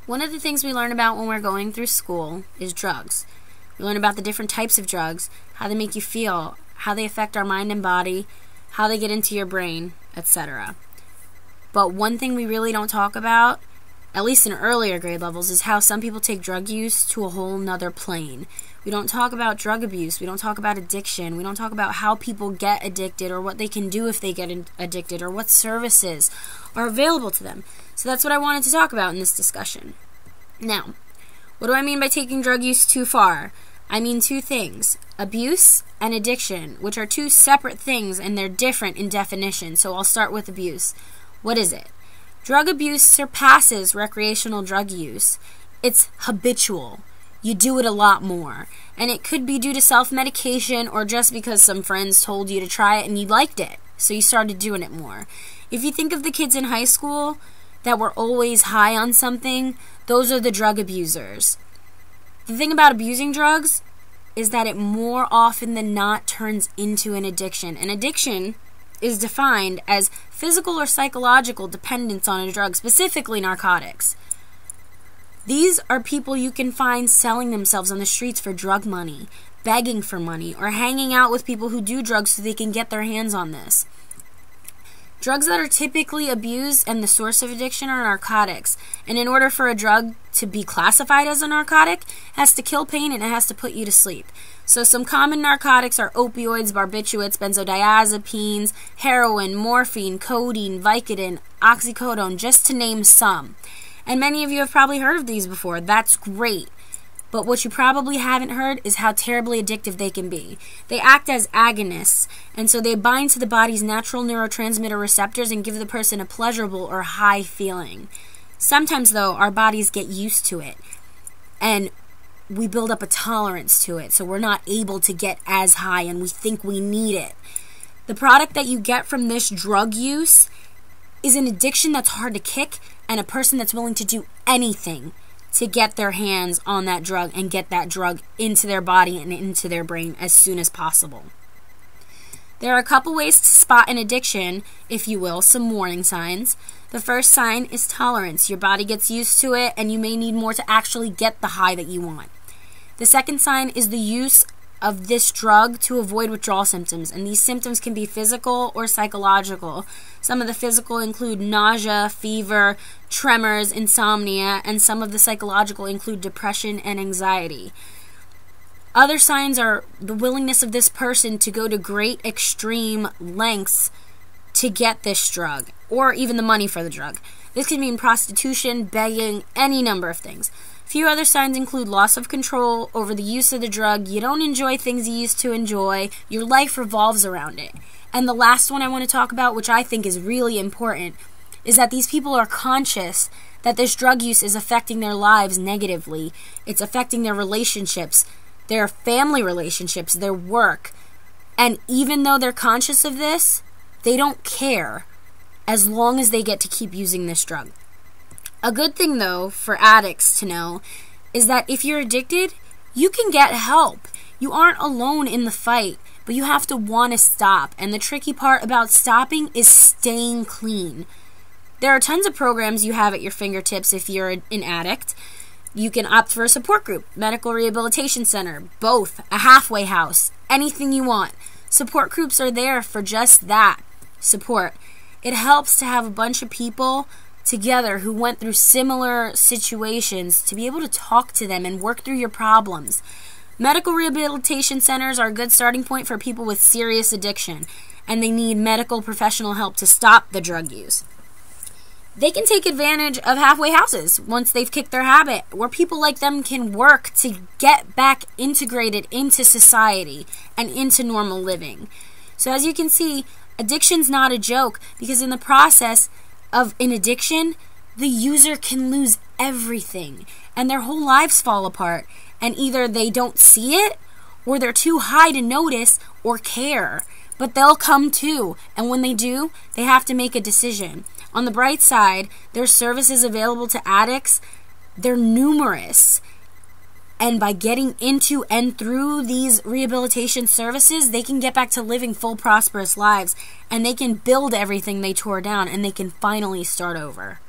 One of the things we learn about when we're going through school is drugs. We learn about the different types of drugs, how they make you feel, how they affect our mind and body, how they get into your brain, etc. But one thing we really don't talk about, at least in earlier grade levels, is how some people take drug use to a whole nother plane. We don't talk about drug abuse. We don't talk about addiction. We don't talk about how people get addicted or what they can do if they get addicted or what services are available to them. So that's what I wanted to talk about in this discussion. Now, what do I mean by taking drug use too far? I mean two things: abuse and addiction, which are two separate things and they're different in definition. So I'll start with abuse. What is it? Drug abuse surpasses recreational drug use. It's habitual. You do it a lot more. And it could be due to self-medication or just because some friends told you to try it and you liked it, so you started doing it more. If you think of the kids in high school that were always high on something, those are the drug abusers. The thing about abusing drugs is that it more often than not turns into an addiction. An addiction is defined as physical or psychological dependence on a drug, specifically narcotics. These are people you can find selling themselves on the streets for drug money, begging for money, or hanging out with people who do drugs so they can get their hands on this. Drugs that are typically abused and the source of addiction are narcotics. And in order for a drug to be classified as a narcotic, it has to kill pain and it has to put you to sleep. So some common narcotics are opioids, barbiturates, benzodiazepines, heroin, morphine, codeine, Vicodin, oxycodone, just to name some. And many of you have probably heard of these before. That's great. But what you probably haven't heard is how terribly addictive they can be. They act as agonists, and so they bind to the body's natural neurotransmitter receptors and give the person a pleasurable or high feeling. Sometimes, though, our bodies get used to it, and we build up a tolerance to it, so we're not able to get as high, and we think we need it. The product that you get from this drug use is an addiction that's hard to kick, and a person that's willing to do anything to get their hands on that drug and get that drug into their body and into their brain as soon as possible. There are a couple ways to spot an addiction, if you will, some warning signs. The first sign is tolerance. Your body gets used to it and you may need more to actually get the high that you want. The second sign is the use of this drug to avoid withdrawal symptoms, and these symptoms can be physical or psychological. Some of the physical include nausea, fever, tremors, insomnia, and some of the psychological include depression and anxiety. Other signs are the willingness of this person to go to great extreme lengths to get this drug, or even the money for the drug. This can mean prostitution, begging, any number of things. Few other signs include loss of control over the use of the drug. You don't enjoy things you used to enjoy. Your life revolves around it. And the last one I want to talk about, which I think is really important, is that these people are conscious that this drug use is affecting their lives negatively. It's affecting their relationships, their family relationships, their work. And even though they're conscious of this, they don't care as long as they get to keep using this drug. A good thing, though, for addicts to know is that if you're addicted, you can get help. You aren't alone in the fight, but you have to want to stop. And the tricky part about stopping is staying clean. There are tons of programs you have at your fingertips if you're an addict. You can opt for a support group, medical rehabilitation center, both, a halfway house, anything you want. Support groups are there for just that, support. It helps to have a bunch of people together who went through similar situations to be able to talk to them and work through your problems. Medical rehabilitation centers are a good starting point for people with serious addiction, and they need medical professional help to stop the drug use. They can take advantage of halfway houses once they've kicked their habit, where people like them can work to get back integrated into society and into normal living. So as you can see, addiction's not a joke, because in the process of an addiction, the user can lose everything and their whole lives fall apart, and either they don't see it or they're too high to notice or care, but they'll come to, and when they do, they have to make a decision. On the bright side, there's services available to addicts. They're numerous, and by getting into and through these rehabilitation services, they can get back to living full, prosperous lives, and they can build everything they tore down, and they can finally start over.